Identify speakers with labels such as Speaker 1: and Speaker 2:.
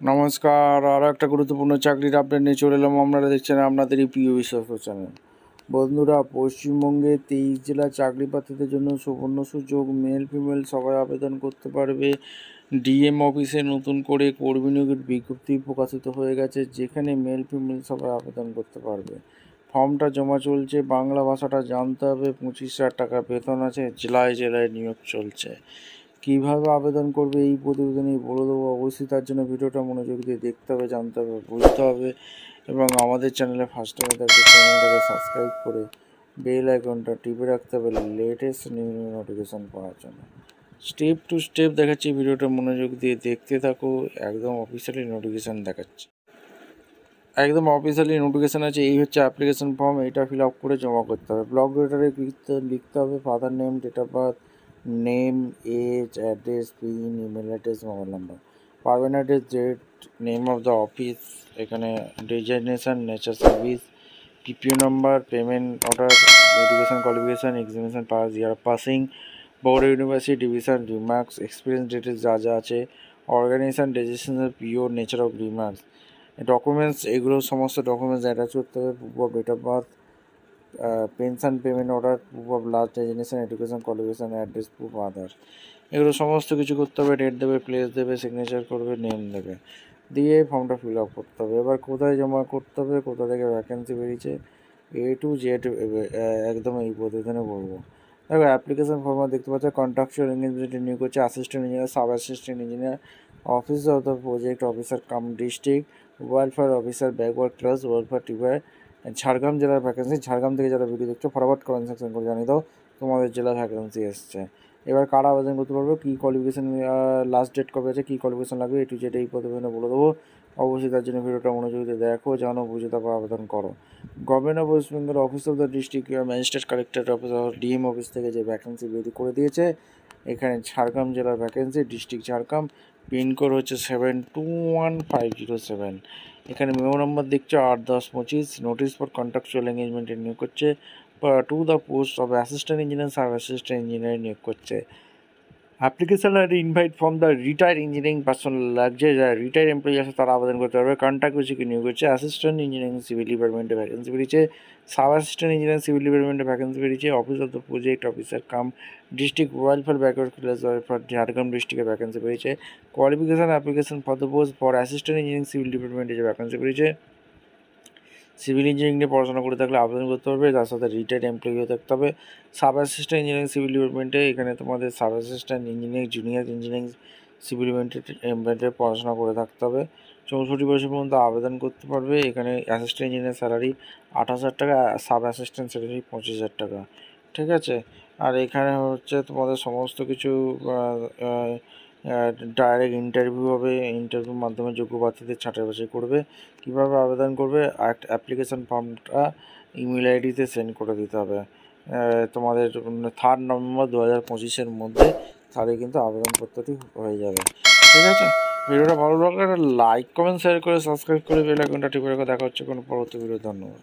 Speaker 1: নমস্কার, আরও একটা গুরুত্বপূর্ণ চাকরির আপডেট নিয়ে চলে এলাম। আপনারা দেখছেন আপনাদেরই প্রিয় বিশ্বস্ত চ্যানেল। বন্ধুরা, পশ্চিমবঙ্গে 23 জেলা চাকরি প্রার্থীদের জন্য সুবর্ণ সুযোগ। মেল ফিমেল সবাই আবেদন করতে পারবে। ডিএম অফিসে নতুন করে কর্মী নিয়োগের বিজ্ঞপ্তি প্রকাশিত হয়ে গেছে, যেখানে মেল ফিমেল সবাই আবেদন করতে পারবে। ফর্মটা জমা চলছে। বাংলা ভাষাটা জানতে হবে। 25,000 টাকা বেতন আছে। জেলায় জেলায় নিয়োগ চলছে। কীভাবে আবেদন করবে এই প্রতিবেদনেই বলে দেবো। অবশ্যই তার জন্য ভিডিওটা মনোযোগ দিয়ে দেখতে হবে, জানতে হবে, বুঝতে হবে এবং আমাদের চ্যানেলে ফার্স্ট টাইমে থাকলে চ্যানেলটাকে সাবস্ক্রাইব করে বেল আইকনটা টিপে রাখতে হবে লেটেস্ট নিউ নোটিফিকেশান পাওয়ার জন্য। স্টেপ টু স্টেপ দেখাচ্ছি, ভিডিওটা মনোযোগ দিয়ে দেখতে থাকো। একদম অফিসিয়ালি নোটিফিকেশান দেখাচ্ছি। একদম অফিসিয়ালি নোটিফিকেশান আছে। এই হচ্ছে অ্যাপ্লিকেশন ফর্ম। এটা ফিল আপ করে জমা করতে হবে। ব্লক লেটারে লিখতে হবে father name, date of birth, name, age, address, pin, email address, mobile number, পারবেন address, date, name of the office, এখানে designation, nature service, PPO number, payment order, education qualification, examination pass, year passing, board university, division, remarks, experience details যা যা আছে, organisation, registration, PO, nature of remarks, documents, এগুলো সমস্ত documents attach করতে হবে। Proof of date of birth, pension payment order, proof of last resignation, education qualification, address proof, others, এগুলো সমস্ত কিছু করতে হবে। ডেট দেবে, প্লেস দেবে, সিগনেচার করবে, নেম দেবে, দিয়ে ফর্মটা ফিল আপ করতে হবে। এবার কোথায় জমা করতে হবে, কোথা থেকে ভ্যাকেন্সি বেরিয়েছে, A to Z একদম এই প্রতিবেদনে বলবো। দেখো, অ্যাপ্লিকেশন ফর্মে দেখতে পাচ্ছ কন্ট্রাকচুয়াল এঙ্গেজমেন্টে নিয়োগ করছে assistant engineer, sub assistant engineer, office of the project officer come district welfare officer, backward class welfare tipper, Jhargram জেলার ভ্যাকেন্সি। ঝাড়গ্রাম থেকে যারা ভিডিও দেখছো ফরওয়ার্ড করো, সেকশন করে জানিয়ে দাও তোমাদের জেলার ভ্যাকেন্সি এসছে। এবার কারা আবেদন করতে পারবে, কী কোয়ালিফিকেশান, লাস্ট ডেট কবে আছে, কী কোয়ালিফিকেশান লাগবে, A to Z এই প্রতিবেদনে বলে দেবো। অবশ্যই তার জন্য ভিডিওটা মনোযোগ দিয়ে দেখো, জানো, বুঝে তারপর আবেদন করো। Government of West Bengal office of the district magistrate collector office DM office থেকে যে ভ্যাকেন্সি বের করে দিয়েছে, এখানে ঝাড়গ্রাম জেলার ভ্যাকেন্সি, ডিস্ট্রিক্ট ঝাড়গ্রাম, পিনকোড হচ্ছে 721507। এখানে মেমো নাম্বার দেখছো 8-10-25। নোটিস ফর কন্ট্রাকচুয়াল এঙ্গেজমেন্টে নিয়োগ করছে to the post of assistant engineer, sub assistant engineer নিয়োগ করছে। Application are invite from the retired engineering personnel লাগছে, যারা রিটায়ার্ড এমপ্লয়ি আছে তারা আবেদন করতে পারবে। কন্ট্রাক্ট বেসিকে নিয়োগ করছে। অ্যাসিস্ট্যান্ট ইঞ্জিনিয়ারিং সিভিল ডিপার্টমেন্টে ভ্যাকেন্সি বেরিয়েছে, সাব অ্যাসিস্ট্যান্ট ইঞ্জিনিয়ারিং সিভিল ডিপার্টমেন্টে ভ্যাকেন্সি বেরিয়েছে, office of the project officer come district welfare backward class welfare Jhargram ডিস্ট্রিক্টে ভ্যাকেন্সি বেরিয়েছে। Qualification application for the post for assistant engineering civil ডিপার্টমেন্টে যে ভ্যাকেন্সি বেরিয়েছে, civil engineering নিয়ে পড়াশোনা করে থাকলে আবেদন করতে পারবে, তার সাথে রিটায়ার্ড এমপ্লয়িও থাকতে হবে। সাব অ্যাসিস্ট্যান্ট ইঞ্জিনিয়ারিং সিভিল ডিপার্টমেন্টে এখানে তোমাদের sub assistant engineering, junior engineering civil ডিপার্টমেন্টে পড়াশোনা করে থাকতে হবে। 64 বছর পর্যন্ত আবেদন করতে পারবে। এখানে অ্যাসিস্ট্যান্ট ইঞ্জিনিয়ার স্যালারি 28,000 টাকা, সাব অ্যাসিস্ট্যান্ট স্যালারি 25,000 টাকা। ঠিক আছে। আর এখানে হচ্ছে তোমাদের সমস্ত কিছু ডাইরেক্ট ইন্টারভিউ হবে। ইন্টারভিউর মাধ্যমে যোগ্য প্রার্থীদের ছাঁটাই বাছাই করবে। কীভাবে আবেদন করবে, অ্যাপ্লিকেশান ফর্মটা ইমেল আইডিতে সেন্ড করে দিতে হবে তোমাদের 3 নভেম্বর 2025-এর মধ্যে, তাহলে কিন্তু আবেদনপত্রটি হয়ে যাবে। ঠিক আছে। ভিডিওটা ভালো লাগলে একটা লাইক, কমেন্ট, শেয়ার করে, সাবস্ক্রাইব করে বেল আইকনটা টিপে রেখে দেখা হচ্ছে কোনো পরবর্তী ভিডিও। ধন্যবাদ।